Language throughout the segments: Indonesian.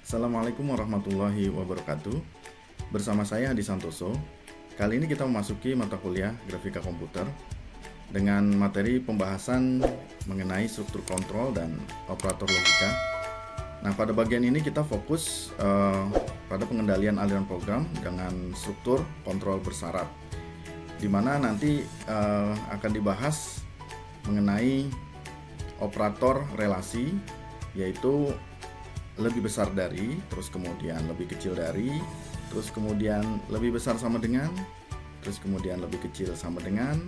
Assalamualaikum warahmatullahi wabarakatuh. Bersama saya Hadi Santoso. Kali ini kita memasuki mata kuliah Grafika Komputer dengan materi pembahasan mengenai struktur kontrol dan operator logika. Nah, pada bagian ini kita fokus pada pengendalian aliran program dengan struktur kontrol bersyarat, di mana nanti akan dibahas mengenai operator relasi, yaitu lebih besar dari, terus kemudian lebih kecil dari, terus kemudian lebih besar sama dengan, terus kemudian lebih kecil sama dengan,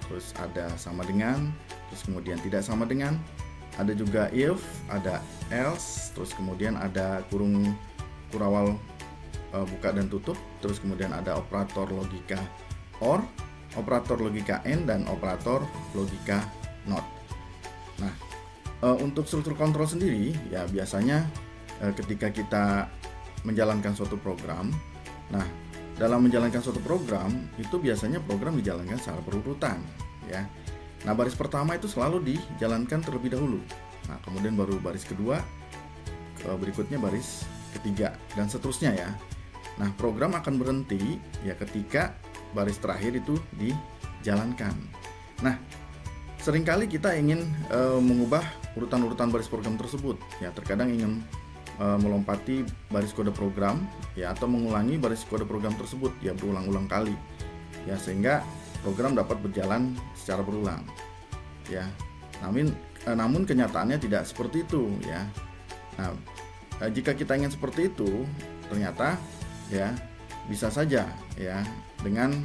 terus ada sama dengan, terus kemudian tidak sama dengan, ada juga if, ada else, terus kemudian ada kurawal buka dan tutup, terus kemudian ada operator logika OR, operator logika AND, dan operator logika NOT. Nah, untuk struktur kontrol sendiri ya biasanya ketika kita menjalankan suatu program, nah dalam menjalankan suatu program itu biasanya program dijalankan secara berurutan ya. Nah, baris pertama itu selalu dijalankan terlebih dahulu. Nah, kemudian baru baris kedua, berikutnya baris ketiga, dan seterusnya ya. Nah, program akan berhenti ya ketika baris terakhir itu dijalankan. Nah, seringkali kita ingin mengubah urutan-urutan baris program tersebut ya, terkadang ingin melompati baris kode program ya, atau mengulangi baris kode program tersebut ya berulang-ulang kali ya, sehingga program dapat berjalan secara berulang ya. Namun kenyataannya tidak seperti itu ya. Nah, jika kita ingin seperti itu, ternyata ya bisa saja ya dengan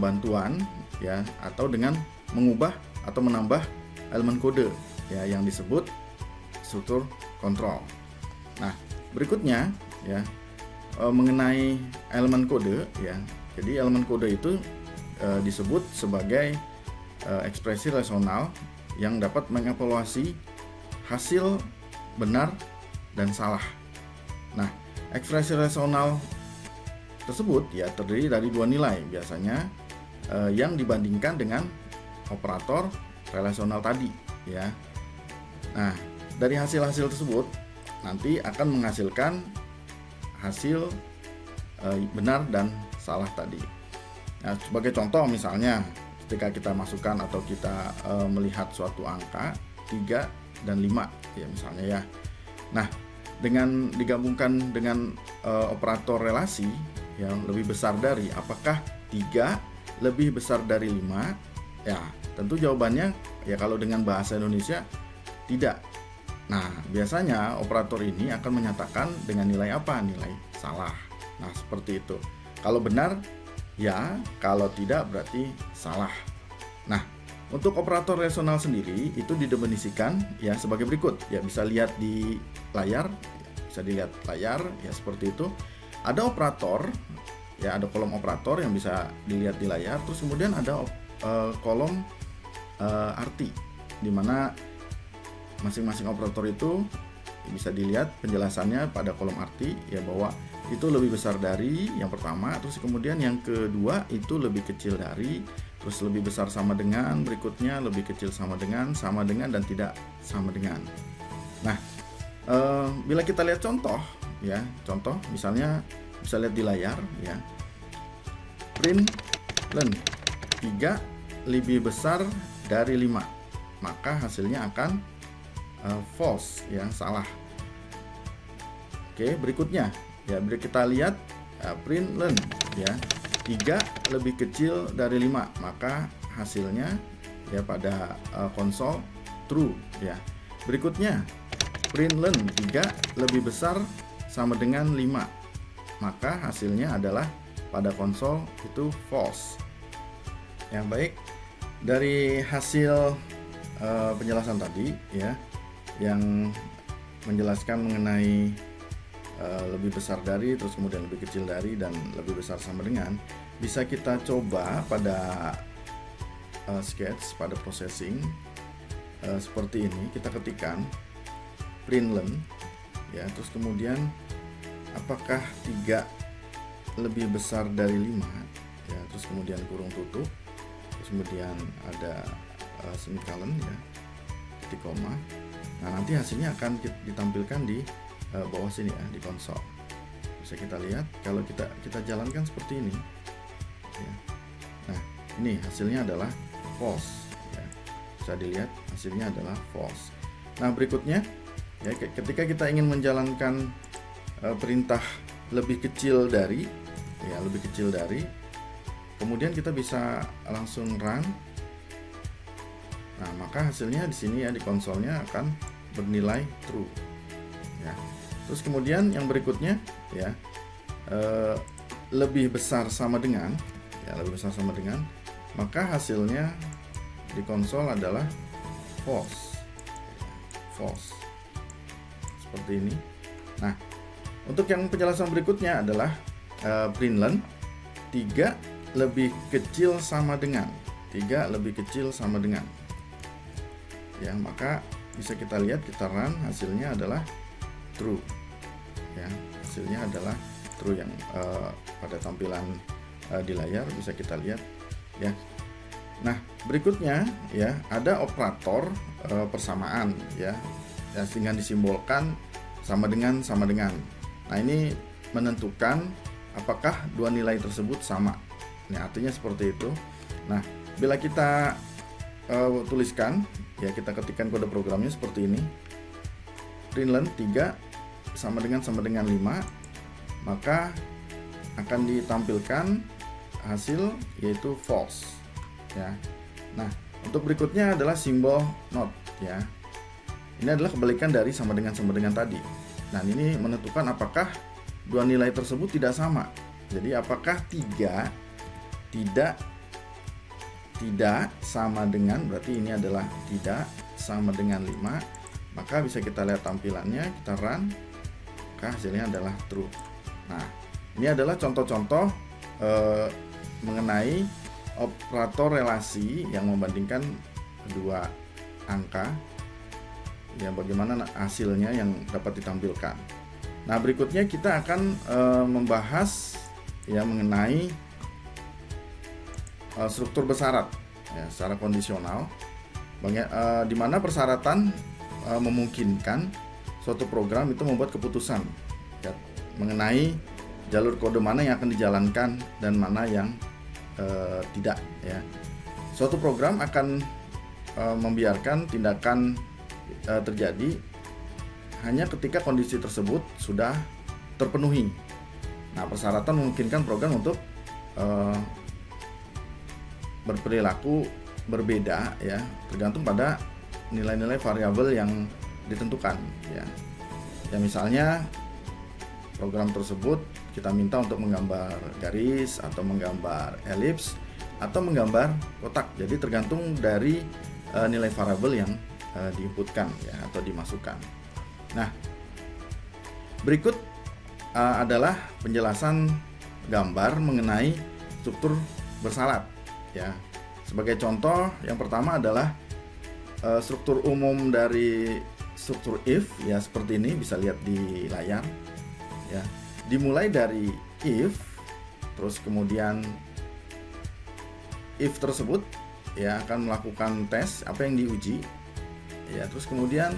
bantuan ya, atau dengan mengubah atau menambah elemen kode ya yang disebut struktur kontrol. Nah, berikutnya ya mengenai elemen kode ya. Jadi elemen kode itu disebut sebagai ekspresi relasional yang dapat mengevaluasi hasil benar dan salah. Nah, ekspresi relasional tersebut ya terdiri dari dua nilai biasanya yang dibandingkan dengan operator relasional tadi ya. Nah, dari hasil-hasil tersebut nanti akan menghasilkan hasil benar dan salah tadi. Nah, sebagai contoh misalnya ketika kita masukkan atau kita melihat suatu angka 3 dan 5 ya misalnya ya. Nah, dengan digabungkan dengan operator relasi yang lebih besar dari, apakah 3 lebih besar dari 5? Ya, tentu jawabannya ya kalau dengan bahasa Indonesia tidak. Nah, biasanya operator ini akan menyatakan dengan nilai apa? Nilai salah. Nah, seperti itu. Kalau benar, ya. Kalau tidak, berarti salah. Nah, untuk operator relasional sendiri itu didefinisikan ya sebagai berikut. Ya, bisa lihat di layar. Bisa dilihat layar ya seperti itu. Ada operator, ya ada kolom operator yang bisa dilihat di layar. Terus kemudian ada kolom arti, di mana masing-masing operator itu bisa dilihat penjelasannya pada kolom arti ya, bahwa itu lebih besar dari yang pertama, terus kemudian yang kedua itu lebih kecil dari, terus lebih besar sama dengan, berikutnya lebih kecil sama dengan, dan tidak sama dengan. Nah, bila kita lihat contoh ya, contoh misalnya bisa lihat di layar ya, print len 3 lebih besar dari 5, maka hasilnya akan false ya, salah. Oke, berikutnya ya kita lihat print len ya 3 lebih kecil dari 5, maka hasilnya ya pada konsol true ya. Berikutnya print len 3 lebih besar sama dengan 5, maka hasilnya adalah pada konsol itu false. Ya, baik, dari hasil penjelasan tadi ya yang menjelaskan mengenai lebih besar dari, terus kemudian lebih kecil dari, dan lebih besar sama dengan, bisa kita coba pada sketch, pada processing seperti ini. Kita ketikkan print len ya, terus kemudian apakah 3 lebih besar dari 5 ya, terus kemudian kurung tutup, terus kemudian ada semicolon ya, titik koma. Nah, nanti hasilnya akan ditampilkan di bawah sini ya, di konsol. Bisa kita lihat kalau kita jalankan seperti ini ya. Nah, ini hasilnya adalah false ya. Bisa dilihat hasilnya adalah false. Nah, berikutnya ya, ketika kita ingin menjalankan perintah lebih kecil dari kemudian kita bisa langsung run. Nah, maka hasilnya di sini ya, di konsolnya akan bernilai true ya. Terus kemudian yang berikutnya ya, lebih besar sama dengan maka hasilnya di konsol adalah false seperti ini. Nah, untuk yang penjelasan berikutnya adalah println 3 lebih kecil sama dengan ya, maka bisa kita lihat, kita run, hasilnya adalah true ya, hasilnya adalah true yang pada tampilan di layar bisa kita lihat ya. Nah, berikutnya ya, ada operator persamaan ya, dengan disimbolkan sama dengan. Nah, ini menentukan apakah dua nilai tersebut sama. Nah, artinya seperti itu. Nah, bila kita tuliskan ya, kita ketikkan kode programnya seperti ini, println 3 sama dengan 5, maka akan ditampilkan hasil yaitu false ya. Nah, untuk berikutnya adalah simbol not ya. Ini adalah kebalikan dari sama dengan tadi. Nah, ini menentukan apakah dua nilai tersebut tidak sama. Jadi apakah 3 tidak sama dengan, berarti ini adalah tidak sama dengan 5, maka bisa kita lihat tampilannya, kita run, maka hasilnya adalah true. Nah, ini adalah contoh-contoh mengenai operator relasi yang membandingkan kedua angka ya, bagaimana hasilnya yang dapat ditampilkan. Nah, berikutnya kita akan membahas ya mengenai struktur bersyarat ya, secara kondisional, di mana persyaratan memungkinkan suatu program itu membuat keputusan ya, mengenai jalur kode mana yang akan dijalankan dan mana yang tidak ya. Suatu program akan membiarkan tindakan terjadi hanya ketika kondisi tersebut sudah terpenuhi. Nah, persyaratan memungkinkan program untuk berperilaku berbeda ya, tergantung pada nilai-nilai variabel yang ditentukan ya. Ya, misalnya program tersebut kita minta untuk menggambar garis atau menggambar elips atau menggambar kotak. Jadi tergantung dari nilai variabel yang diinputkan ya, atau dimasukkan. Nah, berikut adalah penjelasan gambar mengenai struktur bersyarat ya. Sebagai contoh, yang pertama adalah struktur umum dari struktur if ya, seperti ini, bisa lihat di layar ya. Dimulai dari if, terus kemudian if tersebut ya akan melakukan tes apa yang diuji ya, terus kemudian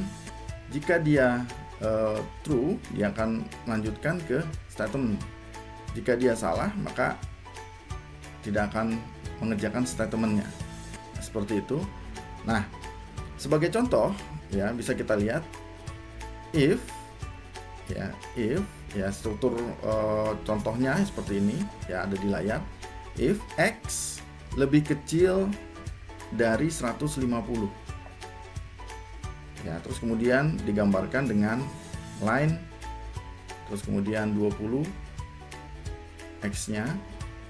jika dia true, dia akan melanjutkan ke statement. Jika dia salah, maka tidak akan mengerjakan statementnya. Nah, seperti itu. Nah, sebagai contoh ya, bisa kita lihat if struktur contohnya seperti ini ya, ada di layar. If x lebih kecil dari 150 ya, terus kemudian digambarkan dengan line, terus kemudian 20 x-nya,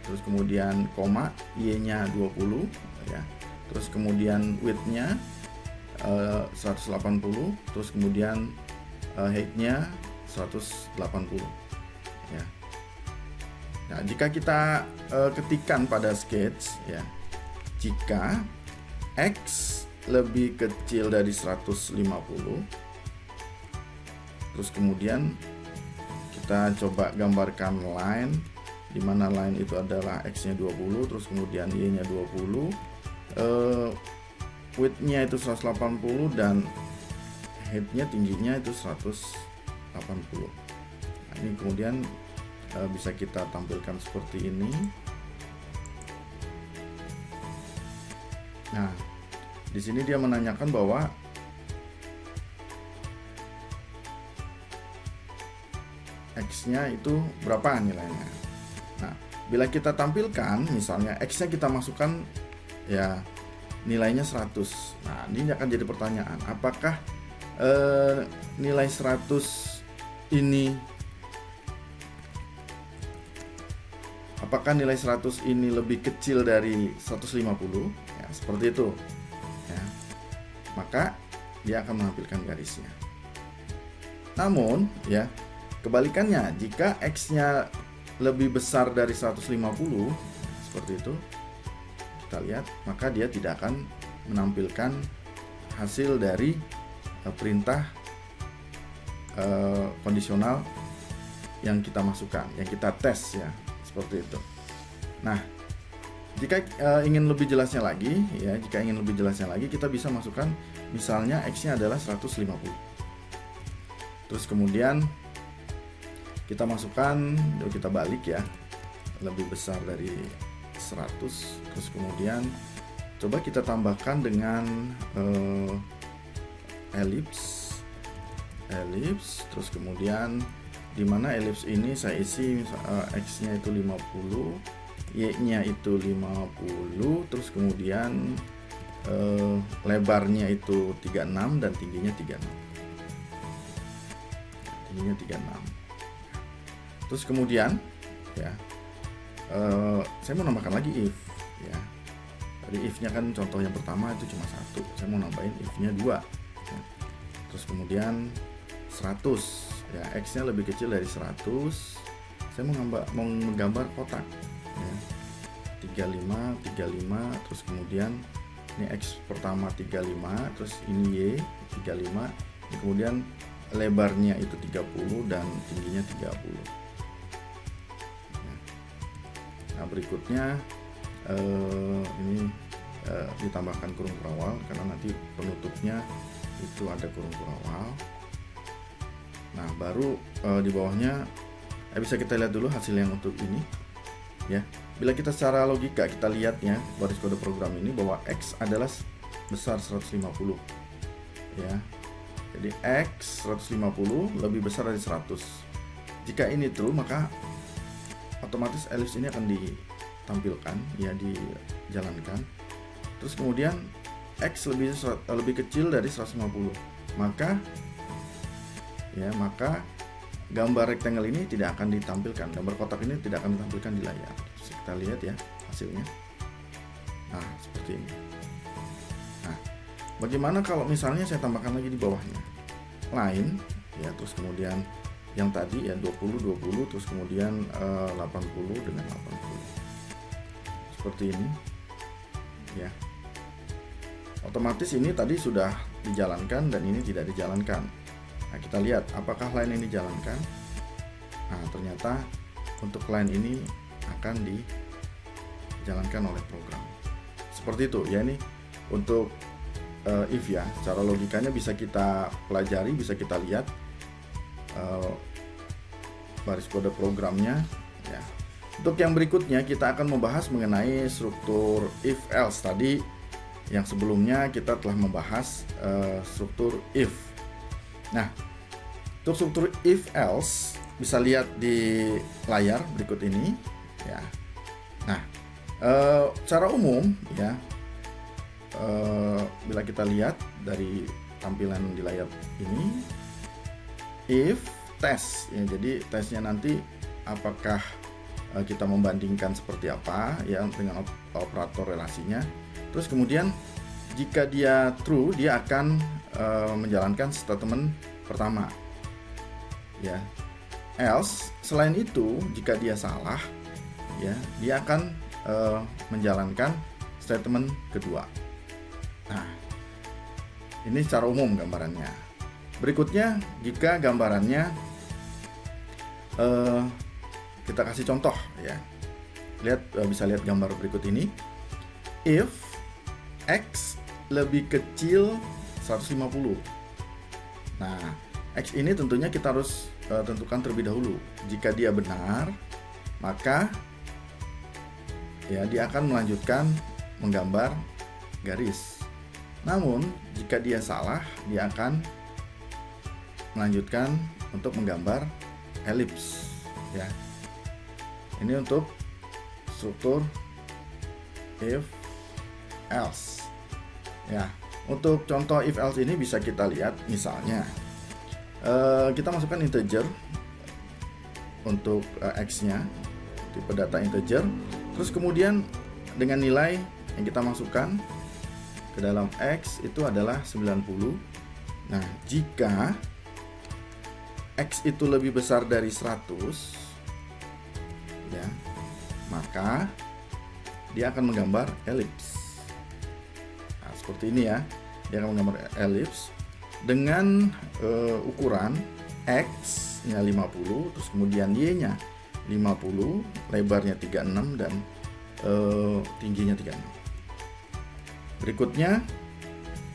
terus kemudian koma, y-nya 20 ya, terus kemudian width-nya 180, terus kemudian height-nya 180 ya. Nah, jika kita ketikkan pada sketch ya, jika x lebih kecil dari 150, terus kemudian kita coba gambarkan line, di mana line itu adalah x-nya 20, terus kemudian y-nya 20, width-nya itu 180 dan headnya tingginya itu 180. Nah, ini kemudian bisa kita tampilkan seperti ini. Nah, di sini dia menanyakan bahwa X-nya itu berapa nilainya. Nah, bila kita tampilkan misalnya X-nya kita masukkan ya nilainya 100. Nah, ini akan jadi pertanyaan, apakah nilai 100 ini lebih kecil dari 150? Ya, seperti itu. Ya. Maka dia akan menampilkan garisnya. Namun, ya, kebalikannya, jika X-nya lebih besar dari 150, seperti itu, kita lihat, maka dia tidak akan menampilkan hasil dari perintah kondisional yang kita masukkan, yang kita tes, ya, seperti itu. Nah, jika ingin lebih jelasnya lagi, kita bisa masukkan misalnya X-nya adalah 150. Terus kemudian kita masukkan, kita balik ya, lebih besar dari 100. Terus kemudian coba kita tambahkan dengan elips. Terus kemudian di mana elips ini saya isi X-nya itu 50, Y-nya itu 50, terus kemudian lebarnya itu 36 dan tingginya 36. Terus kemudian ya, saya mau nambahkan lagi if ya. Tadi if-nya kan contoh yang pertama itu cuma 1, saya mau nambahin if-nya 2 ya. Terus kemudian 100 ya, X-nya lebih kecil dari 100, saya mau menggambar kotak ya. 35, terus kemudian ini X pertama 35, terus ini Y 35, ini kemudian lebarnya itu 30 dan tingginya 30. Nah, berikutnya ini ditambahkan kurung kurawal karena nanti penutupnya itu ada kurung kurawal. Nah, baru di bawahnya bisa kita lihat dulu hasil yang untuk ini ya. Bila kita secara logika kita lihatnya baris kode program ini bahwa X adalah besar 150 ya. Jadi X 150 lebih besar dari 100. Jika ini true, maka otomatis elips ini akan ditampilkan ya, dijalankan. Terus kemudian X lebih kecil dari 150, maka gambar rectangle ini tidak akan ditampilkan, gambar kotak ini tidak akan ditampilkan di layar. Terus kita lihat ya hasilnya. Nah, seperti ini. Nah, bagaimana kalau misalnya saya tambahkan lagi di bawahnya line ya, terus kemudian yang tadi ya 20 terus kemudian 80 dengan 80 seperti ini ya. Otomatis ini tadi sudah dijalankan dan ini tidak dijalankan. Nah, kita lihat apakah line ini dijalankan. Nah, ternyata untuk line ini akan dijalankan oleh program seperti itu ya. Ini untuk if ya, cara logikanya bisa kita pelajari, bisa kita lihat baris kode programnya ya. Untuk yang berikutnya kita akan membahas mengenai struktur if else. Tadi yang sebelumnya kita telah membahas struktur if. Nah, untuk struktur if else bisa lihat di layar berikut ini ya. Nah, secara umum ya, bila kita lihat dari tampilan di layar ini, if tes ya, jadi tesnya nanti apakah kita membandingkan seperti apa ya dengan operator relasinya. Terus kemudian jika dia true, dia akan menjalankan statement pertama ya. Else, selain itu jika dia salah ya, dia akan menjalankan statement kedua. Nah, ini secara umum gambarannya. Berikutnya, jika gambarannya kita kasih contoh ya. Bisa lihat gambar berikut ini. If X lebih kecil 150. Nah, X ini tentunya kita harus tentukan terlebih dahulu. Jika dia benar, maka ya dia akan melanjutkan menggambar garis. Namun, jika dia salah, dia akan melanjutkan untuk menggambar elips ya. Ini untuk struktur if else. Ya, untuk contoh if else ini bisa kita lihat misalnya kita masukkan integer untuk x-nya, tipe data integer, terus kemudian dengan nilai yang kita masukkan ke dalam x itu adalah 90. Nah, jika x itu lebih besar dari 100 ya, maka dia akan menggambar elips. Nah, seperti ini ya. Dia akan menggambar elips dengan ukuran x-nya 50, terus kemudian y-nya 50, lebarnya 36 dan tingginya 36. Berikutnya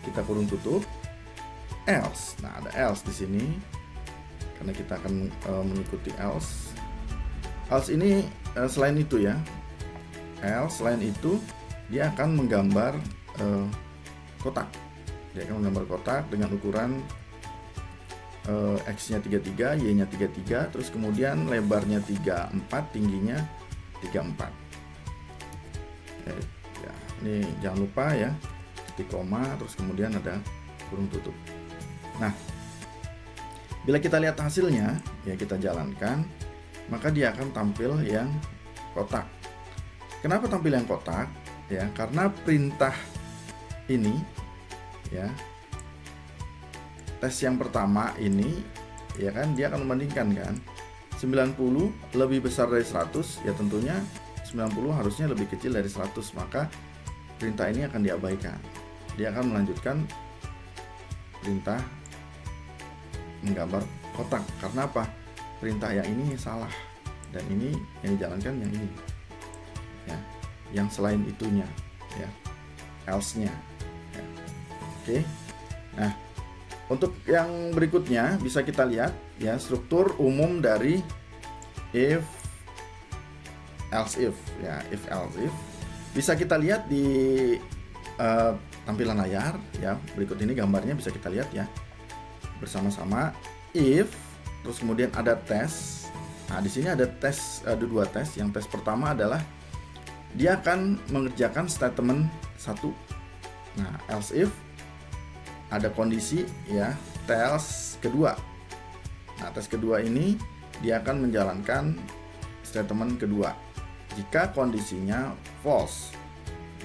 kita kurung tutup else. Nah, ada else di sini karena kita akan mengikuti else. Else ini selain itu ya. Else selain itu dia akan menggambar kotak. Dia akan menggambar kotak dengan ukuran x-nya 33, y-nya 33, terus kemudian lebarnya 34, tingginya 34. Ya, ini jangan lupa ya, titik koma, terus kemudian ada kurung tutup. Nah, bila kita lihat hasilnya, ya kita jalankan, maka dia akan tampil yang kotak. Kenapa tampil yang kotak? Ya, karena perintah ini, ya, tes yang pertama ini, ya kan, dia akan membandingkan kan, 90 lebih besar dari 100, ya tentunya 90 harusnya lebih kecil dari 100, maka perintah ini akan diabaikan. Dia akan melanjutkan perintah menggambar kotak. Karena apa? Perintah yang ini salah dan ini yang dijalankan yang ini. Ya, yang selain itunya, ya, else-nya. Ya. Oke. Nah, untuk yang berikutnya bisa kita lihat ya, struktur umum dari if else if ya, if else if bisa kita lihat di tampilan layar ya. Berikut ini gambarnya bisa kita lihat ya bersama-sama. If terus kemudian ada tes. Nah, di sini ada tes, ada dua tes. Yang tes pertama adalah dia akan mengerjakan statement 1. Nah, else if ada kondisi ya, tes kedua. Nah, tes kedua ini dia akan menjalankan statement kedua jika kondisinya false.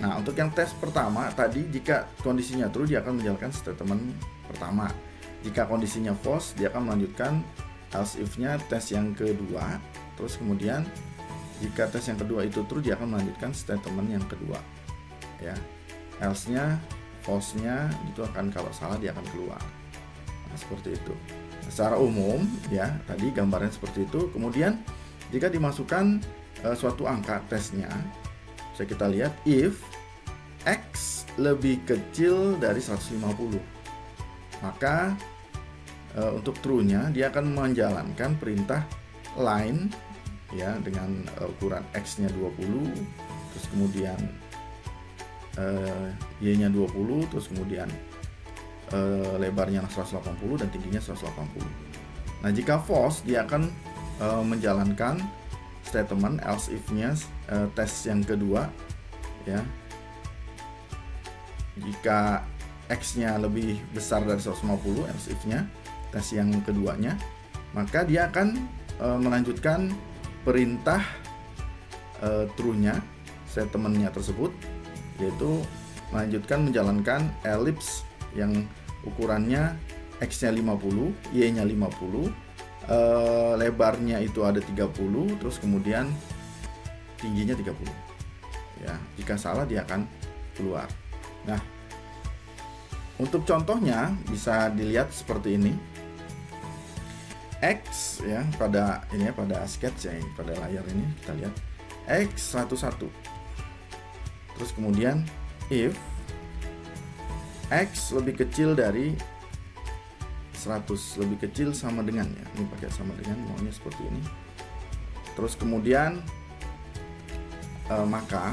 Nah, untuk yang tes pertama tadi, jika kondisinya true dia akan menjalankan statement pertama. Jika kondisinya false dia akan melanjutkan else if-nya tes yang kedua. Terus kemudian jika tes yang kedua itu true dia akan melanjutkan statement yang kedua. Ya. Else-nya, false-nya itu akan, kalau salah dia akan keluar. Nah, seperti itu. Secara umum ya, tadi gambarnya seperti itu. Kemudian jika dimasukkan suatu angka tesnya, bisa kita lihat if x lebih kecil dari 150, maka untuk true-nya dia akan menjalankan perintah line ya dengan ukuran x-nya 20, terus kemudian y-nya 20, terus kemudian lebarnya 180 dan tingginya 180. Nah, jika false dia akan menjalankan statement else if-nya tes yang kedua ya. Jika x-nya lebih besar dari 150 else if-nya tes yang keduanya, maka dia akan melanjutkan perintah true-nya, statement-nya tersebut, yaitu melanjutkan menjalankan ellipse yang ukurannya x-nya 50, y-nya 50, lebarnya itu ada 30, terus kemudian tingginya 30. Ya, jika salah dia akan keluar. Nah, untuk contohnya bisa dilihat seperti ini. X ya, pada ini ya, pada sketch ya, pada layar ini kita lihat x 11. Terus kemudian if x lebih kecil dari 11, 100 lebih kecil sama dengan, ya ini pakai sama dengan, maunya seperti ini. Terus kemudian maka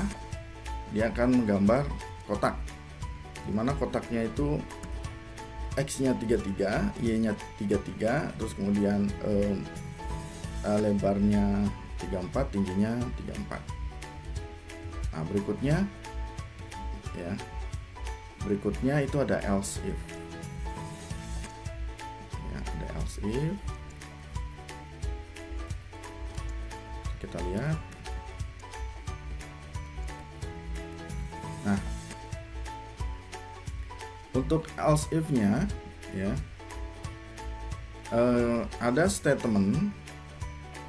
dia akan menggambar kotak, dimana kotaknya itu X-nya 33, Y-nya 33, terus kemudian lebarnya 34, tingginya 34. Nah, berikutnya itu ada else if. Ya, ada else if. Kita lihat. Nah, untuk else if-nya ya, ada statement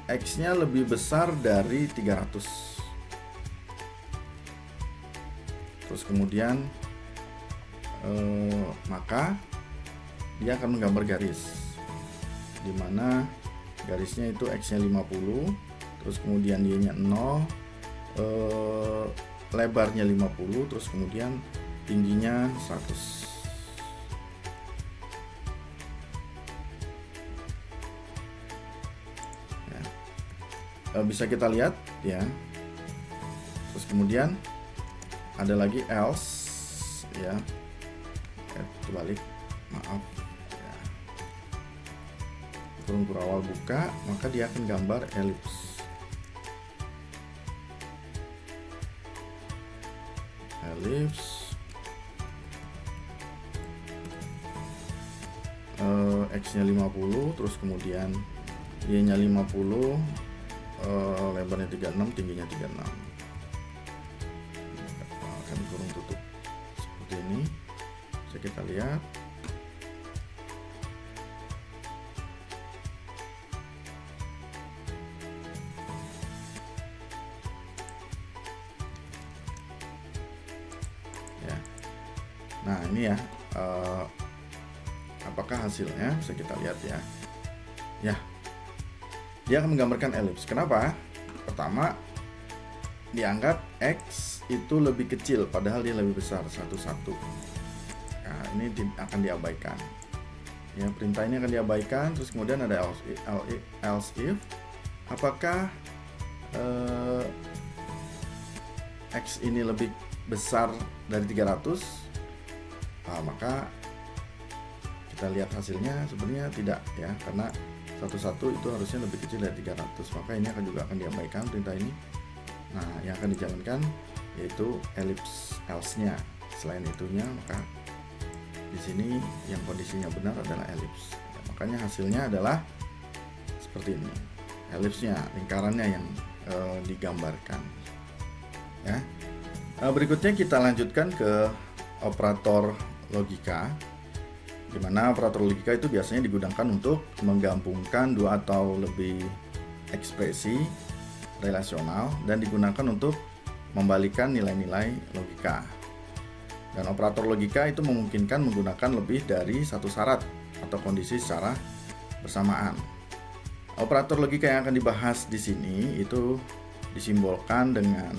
X-nya lebih besar dari 300. Terus kemudian maka dia akan menggambar garis, dimana garisnya itu X-nya 50, terus kemudian Y-nya 0, lebarnya 50, terus kemudian tingginya 100. Ya. Bisa kita lihat ya. Terus kemudian ada lagi else ya. Terbalik, maaf ya. Kurung awal buka, maka dia akan gambar elips. X-nya 50, terus kemudian Y-nya 50, lebarnya 36, tingginya 36. Akan kurung tutup seperti ini. Bisa kita lihat. Ya. Nah, ini ya. Apakah hasilnya? Bisa kita lihat ya. Ya. Dia akan menggambarkan elips. Kenapa? Pertama, dianggap X itu lebih kecil padahal dia lebih besar 11. Nah, ini akan diabaikan. Ya, perintah ini akan diabaikan. Terus kemudian ada else if. Apakah X ini lebih besar dari 300? Maka kita lihat hasilnya sebenarnya tidak ya, karena 11 itu harusnya lebih kecil dari 300, maka ini juga akan diabaikan perintah ini. Nah, yang akan dijalankan yaitu ellipse else-nya. Selain itunya, maka di sini yang kondisinya benar adalah ellipse. Ya, makanya hasilnya adalah seperti ini. Ellipse-nya, lingkarannya yang digambarkan. Ya. Berikutnya kita lanjutkan ke operator logika, di mana operator logika itu biasanya digunakan untuk menggabungkan dua atau lebih ekspresi relasional dan digunakan untuk membalikan nilai-nilai logika. Dan operator logika itu memungkinkan menggunakan lebih dari satu syarat atau kondisi secara bersamaan. Operator logika yang akan dibahas di sini itu disimbolkan dengan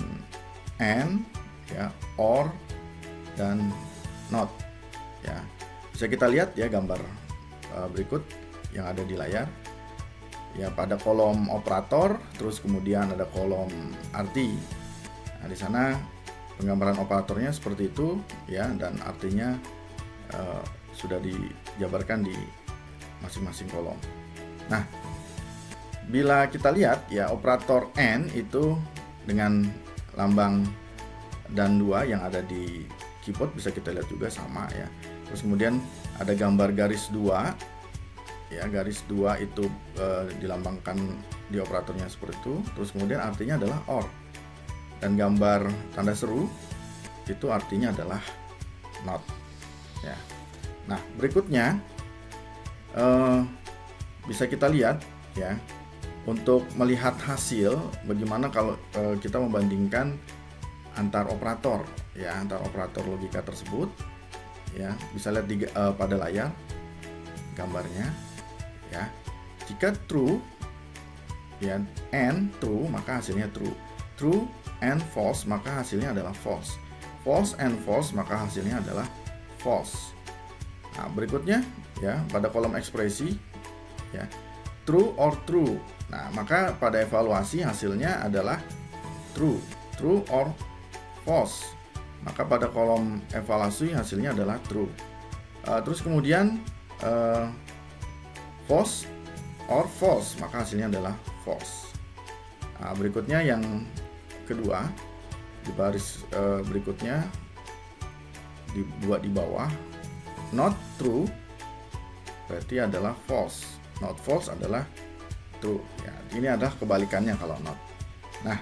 and, ya, or, dan not. Ya. Bisa kita lihat ya gambar berikut yang ada di layar. Ya, pada kolom operator, terus kemudian ada kolom arti. Nah, di sana penggambaran operatornya seperti itu ya, dan artinya sudah dijabarkan di masing-masing kolom. Nah, bila kita lihat ya operator and itu dengan lambang dan 2 yang ada di keyboard bisa kita lihat juga sama ya. Terus kemudian ada gambar garis 2 ya, garis 2 itu dilambangkan di operatornya seperti itu. Terus kemudian artinya adalah or, dan gambar tanda seru itu artinya adalah not ya. Nah, berikutnya bisa kita lihat ya, untuk melihat hasil bagaimana kalau kita membandingkan antar operator ya, antar operator logika tersebut ya. Bisa lihat pada layar gambarnya ya. Jika true ya, and true, maka hasilnya true. True and false, maka hasilnya adalah false. False and false, maka hasilnya adalah false. Nah, berikutnya ya pada kolom ekspresi ya true or true. Nah, maka pada evaluasi hasilnya adalah true or false. Maka pada kolom evaluasi hasilnya adalah true. Terus kemudian false or false, maka hasilnya adalah false. Nah, berikutnya yang kedua di baris berikutnya dibuat di bawah, not true berarti adalah false, not false adalah true. Ya, ini adalah kebalikannya kalau not. Nah,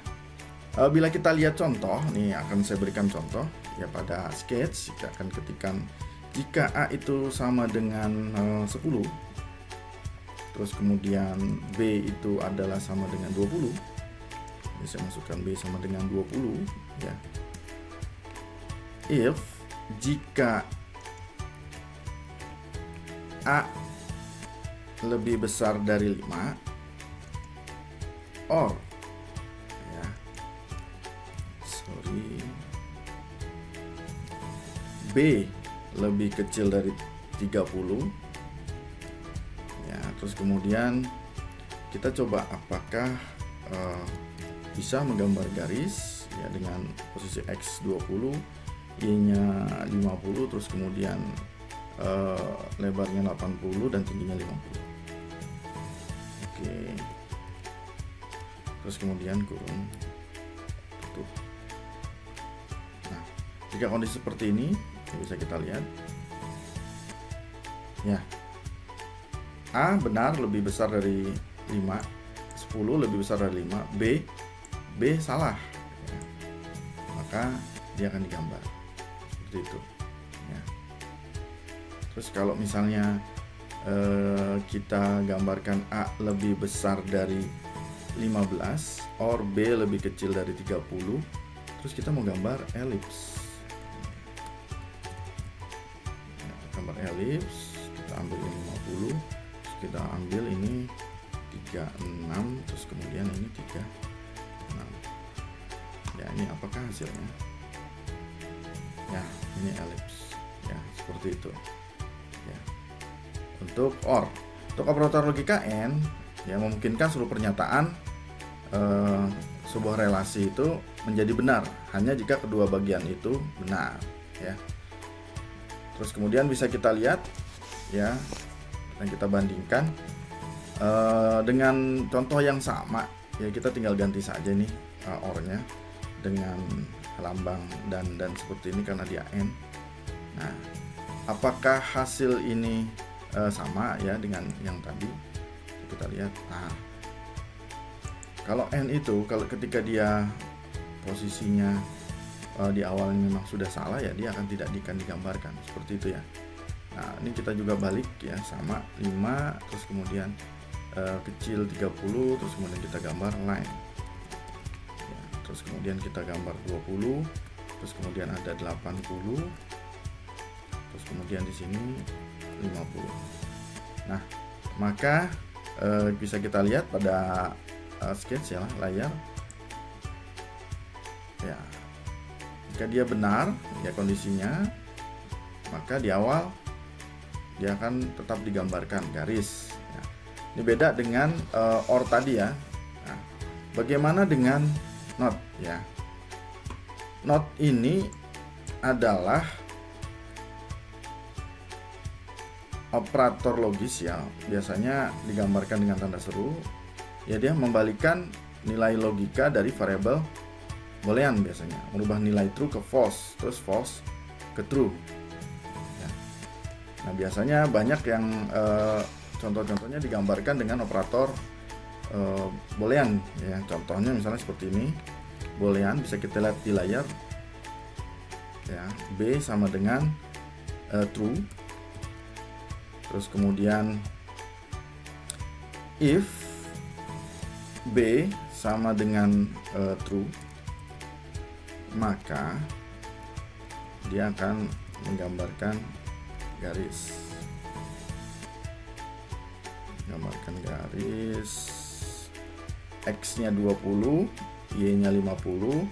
bila kita lihat contoh, nih akan saya berikan contoh ya pada sketch. Kita akan ketikkan jika A itu sama dengan 10, terus kemudian B itu adalah sama dengan 20. Ini saya masukkan B sama dengan 20 ya. If jika A lebih besar dari 5 or ya, B lebih kecil dari 30 ya. Terus kemudian kita coba apakah bisa menggambar garis ya dengan posisi X 20, Y-nya 50, terus kemudian lebarnya 80 dan tingginya 50. Oke. Terus kemudian kurung tutup. Nah, jika kondisi seperti ini bisa kita lihat ya, A benar lebih besar dari 5, 10 lebih besar dari 5, B salah ya. Maka dia akan digambar seperti itu ya. Terus kalau misalnya kita gambarkan A lebih besar dari 15 or B lebih kecil dari 30, terus kita mau gambar elips ya, gambar elips, kita ambil ini 50, terus kita ambil ini 36, terus kemudian ini 36 ya. Ini apakah hasilnya ya, ini elips ya, seperti itu ya. Untuk operator logika AND yang memungkinkan seluruh pernyataan sebuah relasi itu menjadi benar hanya jika kedua bagian itu benar ya. Terus kemudian bisa kita lihat ya, dan kita bandingkan dengan contoh yang sama ya. Kita tinggal ganti saja nih OR-nya dengan lambang dan seperti ini karena dia AND. Nah, apakah hasil ini sama ya dengan yang tadi? Kita lihat. Nah, kalau AND itu kalau ketika dia posisinya di awalnya memang sudah salah ya, dia akan tidak digambarkan seperti itu ya. Nah, ini kita juga balik ya, sama 5 terus kemudian kecil 30, terus kemudian kita gambar line ya, terus kemudian kita gambar 20, terus kemudian ada 80, terus kemudian di sini 50. Nah, maka bisa kita lihat pada sketch ya, layar ya. Jika dia benar ya kondisinya, maka di awal dia akan tetap digambarkan garis ya. Ini beda dengan OR tadi ya. Nah, bagaimana dengan not ya? Not ini adalah operator logis ya, biasanya digambarkan dengan tanda seru ya. Dia membalikkan nilai logika dari variabel boolean, biasanya merubah nilai true ke false, terus false ke true ya. Nah, biasanya banyak yang contoh-contohnya digambarkan dengan operator boolean ya. Contohnya misalnya seperti ini, boolean bisa kita lihat di layar ya. B sama dengan true, terus kemudian if B sama dengan true, maka dia akan menggambarkan garis. Gambarkan garis, X-nya 20, Y-nya 50,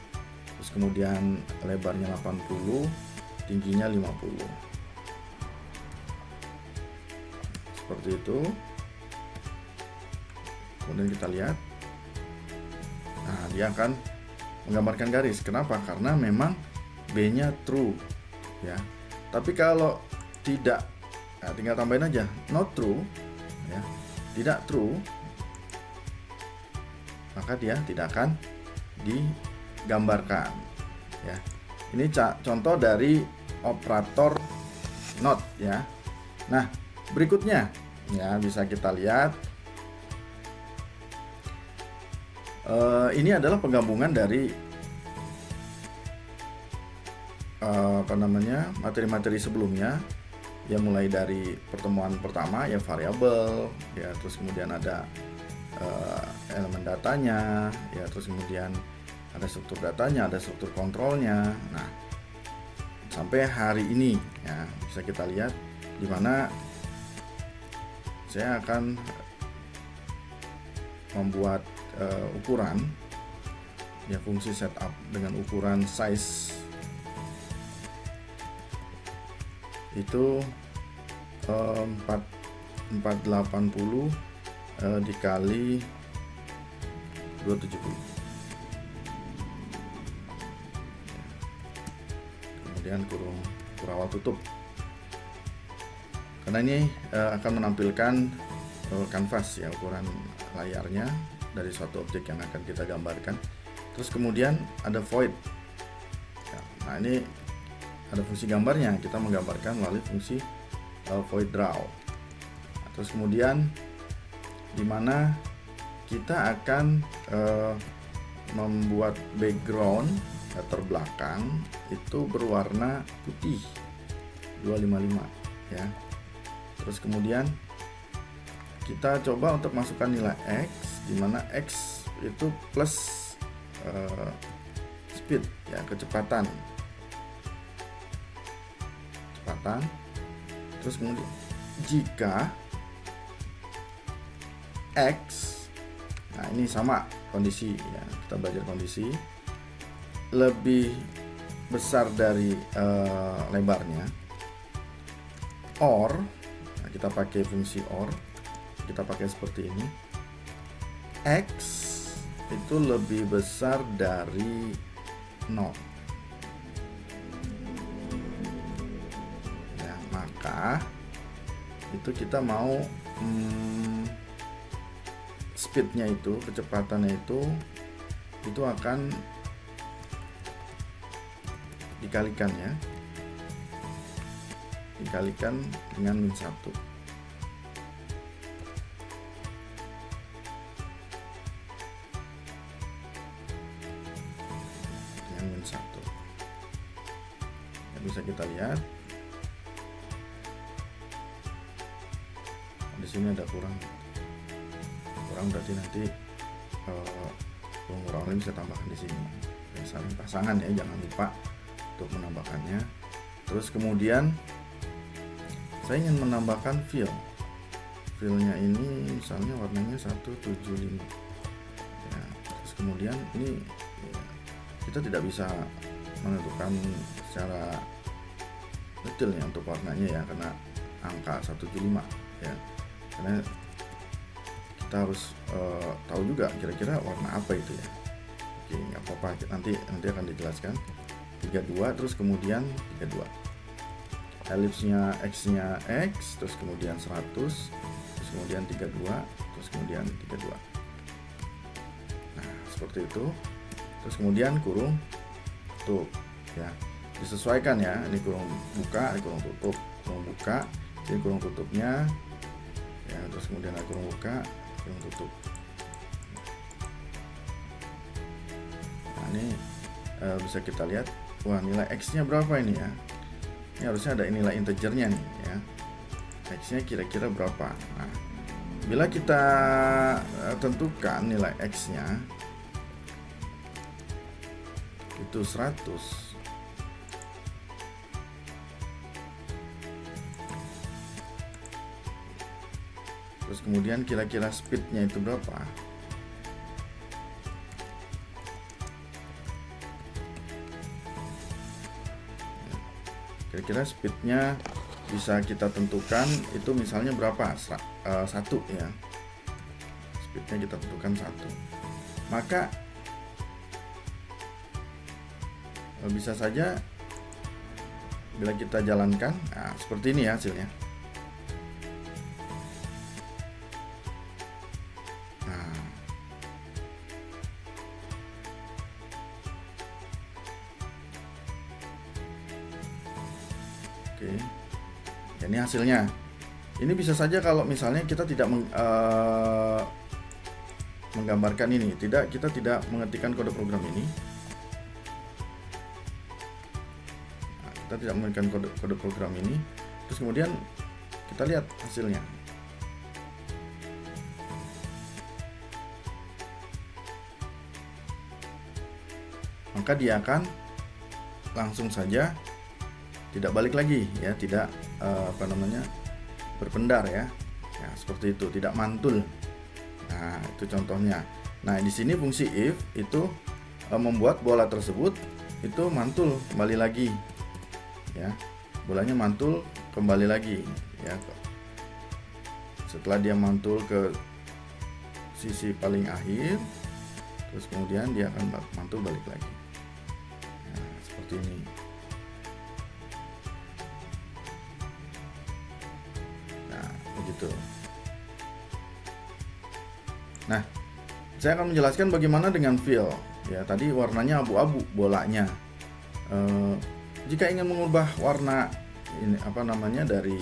terus kemudian lebarnya 80, tingginya 50. seperti itu. Kemudian kita lihat, nah dia akan menggambarkan garis. Kenapa? Karena memang B-nya true ya. Tapi kalau tidak, nah, tinggal tambahin aja not true ya, tidak true, maka dia tidak akan digambarkan ya. Ini contoh dari operator not ya. Nah, berikutnya ya bisa kita lihat, ini adalah penggabungan dari materi-materi sebelumnya ya, mulai dari pertemuan pertama ya variabel ya, terus kemudian ada elemen datanya ya, terus kemudian ada struktur datanya, ada struktur kontrolnya. Nah, sampai hari ini ya bisa kita lihat di mana saya akan membuat ukuran ya, fungsi setup dengan ukuran size itu 480 dikali 270. Kemudian kurung awal tutup. Karena ini akan menampilkan kanvas ya, ukuran layarnya dari suatu objek yang akan kita gambarkan. Terus kemudian ada void. Nah, ini ada fungsi gambarnya, kita menggambarkan melalui fungsi void draw. Terus kemudian dimana kita akan membuat background latar belakang itu berwarna putih 255 ya. Terus kemudian kita coba untuk masukkan nilai X, di mana X itu plus speed ya, kecepatan. Terus kemudian jika X, nah ini sama kondisi ya, kita belajar kondisi lebih besar dari lebarnya, or nah, kita pakai fungsi or, kita pakai seperti ini, X itu lebih besar dari 0 ya, maka itu kita mau speednya itu, kecepatannya itu akan dikalikan ya, dikalikan dengan min 1. Dengan min 1 ya, bisa kita lihat di sini ada kurang berarti nanti kurang bisa tambahkan di sini ya, saling pasangan ya, jangan lupa untuk menambahkannya. Terus kemudian saya ingin menambahkan fillnya ini misalnya warnanya 175 ya. Terus kemudian ini ya, kita tidak bisa menentukan secara detail ya untuk warnanya ya, karena angka 175 ya, karena kita harus tahu juga kira-kira warna apa itu ya. Oke, nggak apa-apa, nanti akan dijelaskan. 32, terus kemudian 32, elipsnya X-nya X, terus kemudian 100, terus kemudian 32, terus kemudian 32. Nah, seperti itu. Terus kemudian kurung tutup ya, disesuaikan ya, ini kurung buka, ini kurung tutup, kurung buka, ini kurung tutupnya ya, terus kemudian ada kurung buka, kurung tutup. Nah, ini bisa kita lihat, wah nilai X-nya berapa ini ya. Ini harusnya ada nilai integernya nih ya, X-nya kira-kira berapa. Nah, bila kita tentukan nilai X-nya itu 100, terus kemudian kira-kira speednya itu berapa, kira-kira speednya bisa kita tentukan itu misalnya berapa, 1 ya, speednya kita tentukan 1. Maka bisa saja bila kita jalankan, nah, seperti ini ya hasilnya. Nah, oke, ini hasilnya. Ini bisa saja kalau misalnya kita tidak menggambarkan ini, kita tidak mengetikkan kode program ini. Kita tidak mengetikkan kode program ini, terus kemudian kita lihat hasilnya. Maka dia akan langsung saja tidak balik lagi ya, tidak berpendar ya. Ya, seperti itu, tidak mantul. Nah, itu contohnya. Nah, di sini fungsi if itu membuat bola tersebut itu mantul kembali lagi. Ya, bolanya mantul kembali lagi ya. Setelah dia mantul ke sisi paling akhir, terus kemudian dia akan mantul balik lagi. Nah, seperti ini. Nah, begitu. Nah, saya akan menjelaskan bagaimana dengan fill. Ya, tadi warnanya abu-abu bolanya. Jika ingin mengubah warna ini dari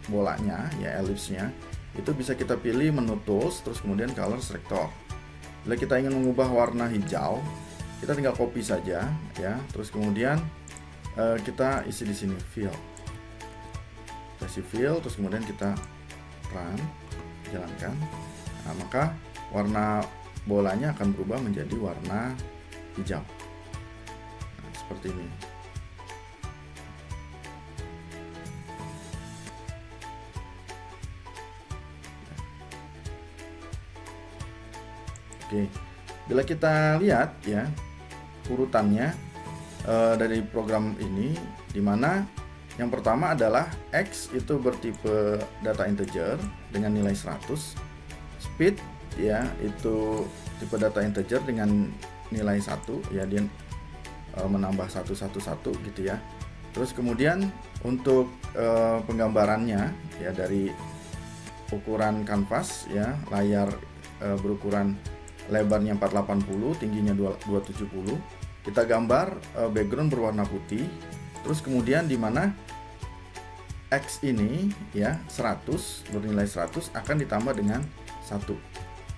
bolanya ya, ellipse-nya, itu bisa kita pilih menu tools, terus kemudian color selector. Bila kita ingin mengubah warna hijau, kita tinggal copy saja ya, terus kemudian kita isi di sini fill. Kita isi fill, terus kemudian kita run, jalankan. Nah, maka warna bolanya akan berubah menjadi warna hijau. Nah, seperti ini. Oke, bila kita lihat ya urutannya dari program ini, dimana yang pertama adalah X itu bertipe data integer dengan nilai 100, speed ya itu tipe data integer dengan nilai 1 ya, dia menambah 111 gitu ya. Terus kemudian untuk penggambarannya ya dari ukuran kanvas ya, layar berukuran lebarnya 480, tingginya 270. Kita gambar background berwarna putih. Terus kemudian di mana X ini ya 100 bernilai 100 akan ditambah dengan 1.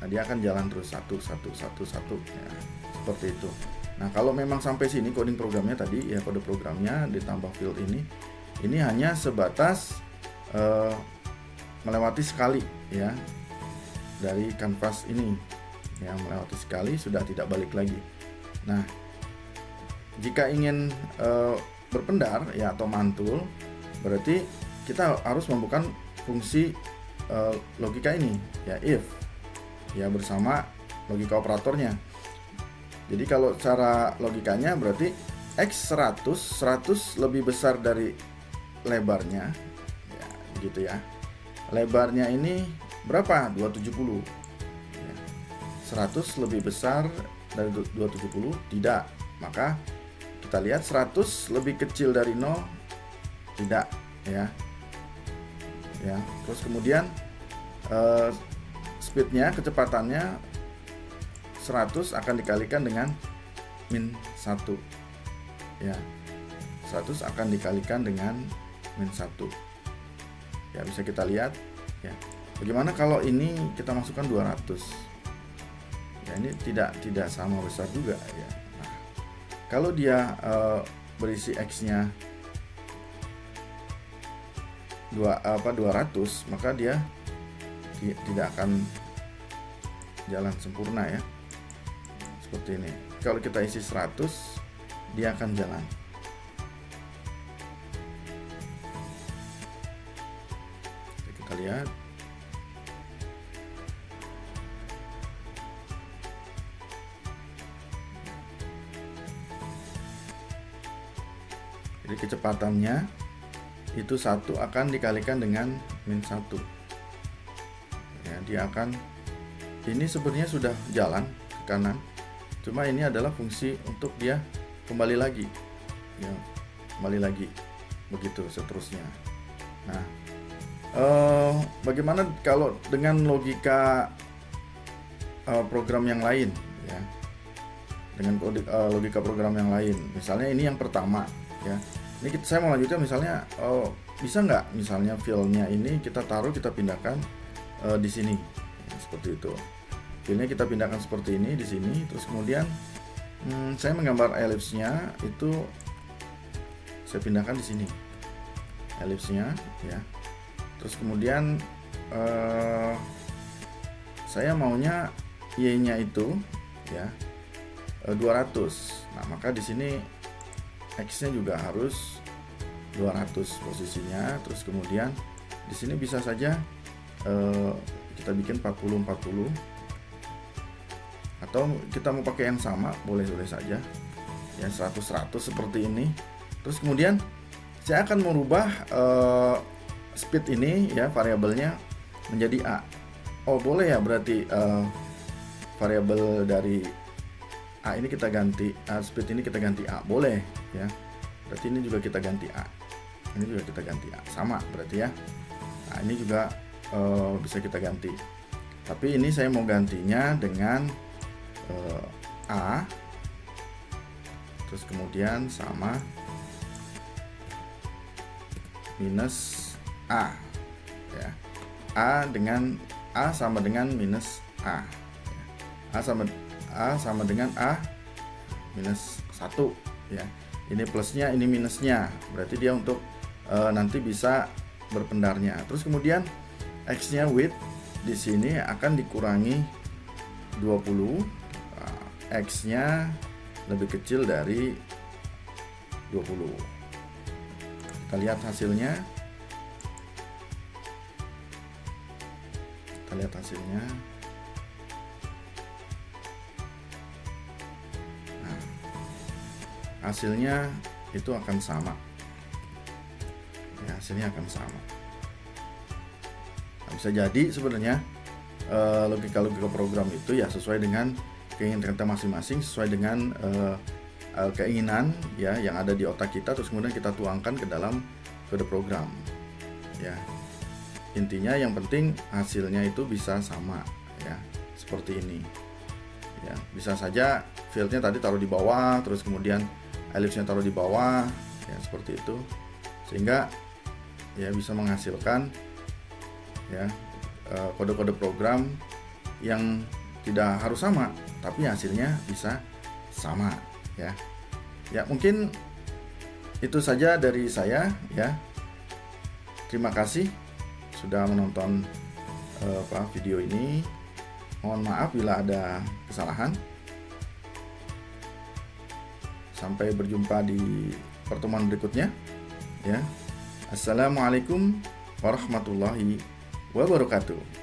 Nah, dia akan jalan terus 1 ya, seperti itu. Nah, kalau memang sampai sini coding programnya tadi ya, kode programnya ditambah field ini hanya sebatas melewati sekali ya dari kanvas ini ya, melewati sekali sudah tidak balik lagi. Nah, jika ingin berpendar ya atau mantul, berarti kita harus membuka fungsi logika ini ya, if ya, bersama logika operatornya. Jadi kalau cara logikanya berarti X 100 lebih besar dari lebarnya ya, begitu ya. Lebarnya ini berapa? 270 ya. 100 lebih besar dari 270? Tidak. Maka kita lihat 100 lebih kecil dari 0? Tidak ya. Ya, terus kemudian speednya, kecepatannya 100 akan dikalikan dengan min 1 ya, 100 akan dikalikan dengan min 1 ya, bisa kita lihat ya. Bagaimana kalau ini kita masukkan 200 ya, ini tidak sama besar juga ya. Nah, kalau dia berisi X nya 200, maka dia tidak akan jalan sempurna ya, seperti ini. Kalau kita isi 100, dia akan jalan. Kita lihat. Jadi kecepatannya itu 1 akan dikalikan dengan min 1 ya, dia akan, ini sebenarnya sudah jalan ke kanan, cuma ini adalah fungsi untuk dia kembali lagi ya, kembali lagi, begitu seterusnya. Nah, bagaimana kalau dengan logika program yang lain ya, dengan logika program yang lain, misalnya ini yang pertama ya, ini saya mau lanjutkan, misalnya bisa nggak misalnya filenya ini kita taruh, kita pindahkan di sini ya, seperti itu, filenya kita pindahkan seperti ini di sini, terus kemudian saya menggambar elipsnya itu saya pindahkan di sini elipsnya ya, terus kemudian saya maunya y-nya itu ya 200. Nah, maka di sini x-nya juga harus 200 posisinya. Terus kemudian di sini bisa saja kita bikin 40 atau kita mau pakai yang sama, boleh saja ya, 100 seperti ini. Terus kemudian saya akan merubah speed ini ya, variabelnya menjadi a. Oh, boleh ya, berarti variabel dari a ini kita ganti, speed ini kita ganti a, boleh ya, berarti ini juga kita ganti a, ini juga kita ganti a, sama berarti ya. Nah, ini juga bisa kita ganti, tapi ini saya mau gantinya dengan a, terus kemudian sama minus a ya, a sama dengan minus a, a sama dengan a minus 1 ya. Ini plusnya, ini minusnya, berarti dia untuk nanti bisa berpendarnya. Terus kemudian x-nya width di sini akan dikurangi 20, x-nya lebih kecil dari 20. Kita lihat hasilnya. Nah, hasilnya itu akan sama ya, hasilnya akan sama. Nah, bisa jadi sebenarnya logika program itu ya sesuai dengan keinginan kita masing-masing, sesuai dengan keinginan ya yang ada di otak kita, terus kemudian kita tuangkan ke dalam kode program ya. Intinya yang penting hasilnya itu bisa sama ya, seperti ini ya. Bisa saja fieldnya tadi taruh di bawah, terus kemudian elipsnya taruh di bawah ya, seperti itu, sehingga ya bisa menghasilkan ya kode-kode program yang tidak harus sama, tapi hasilnya bisa sama ya. Ya, mungkin itu saja dari saya ya. Terima kasih sudah menonton video ini. Mohon maaf bila ada kesalahan. Sampai berjumpa di pertemuan berikutnya ya. Assalamualaikum warahmatullahi wabarakatuh.